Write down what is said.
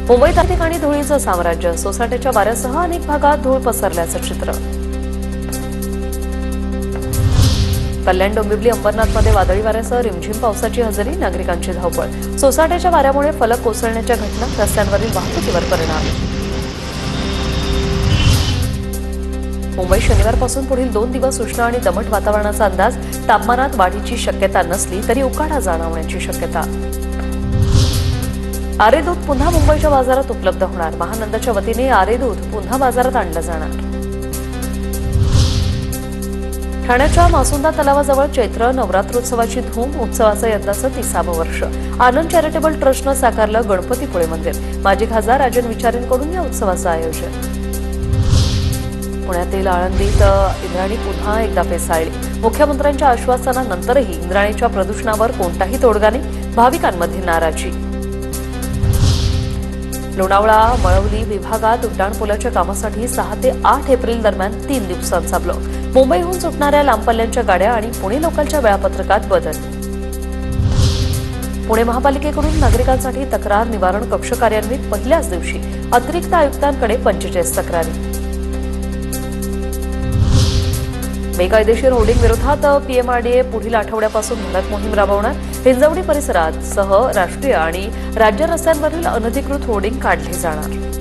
मुंबईत अनेक ठिकाणी धुळीचं साम्राज्य, सोसाट्याच्या वाऱ्यासह अनेक भागात धूळ पसरल्याचं चित्र। कल्याण, डोंबिवली, अंबरनाथमध्ये वादळी वाऱ्यासह रिमझिम पावसाची हजेरी, नागरिकांची धावपळ। सोसाट्याच्या वाऱ्यामुळे फलक कोसळण्याच्या घटना, रस्त्यांवरील वाहतुकीवर परिणाम। मुंबई शनिवारपासून पुढील 2 दिवस उष्ण आणि दमट वातावरणाचा अंदाज, तापमानात वाढीची शक्यता नसली तरी उकाडा जाणवण्याची शक्यता। आरे दूध पुन्हा मुंबईच्या बाजारात उपलब्ध होणार, महानंदच्या वतीने आरे दूध पुन्हा बाजारात आणलं जाणार। ठाण्याच्या मासुंदा तलावाजवळ चैत्र नवरात्रोत्सवाची धूम, उत्सवाचं यंदाचं 30वं वर्ष। आनंद चॅरिटेबल ट्रस्टनं साकारलं गणपतीपुळे मंदिर, माजी खासदार राजन विचारेंकडून या उत्सवाचं आयोजन। पुण्यातील आळंदीत इंद्राणी पुन्हा एकदा पेसाळली, मुख्यमंत्र्यांच्या आश्वासनानंतरही इंद्राणीच्या प्रदूषणावर कोणताही तोडगा नाही, भाविकांमध्ये नाराजी। लोणावळा मळवली विभागात उड्डाणपुलाच्या कामासाठी 6 ते 8 एप्रिल दरम्यान 3 दिवसांचा ब्लॉक, मुंबईहून सुटणाऱ्या लांब पल्ल्याच्या गाड्या आणि पुणे लोकलच्या वेळापत्रकात बदल। पुणे महापालिकेकडून नागरिकांसाठी तक्रार निवारण कक्ष कार्यान्वित, पहिल्याच दिवशी अतिरिक्त आयुक्तांकडे 45 तक्रारी। बेकायदेशीर होर्डिंग विरोधात पीएमआरडीए पुढील आठवड्यापासून धडक मोहीम राबवणार, हिंजवडी परिसरात सह राष्ट्रीय आणि राज्य रस्त्यांवरील अनधिकृत होर्डिंग काढले जाणार।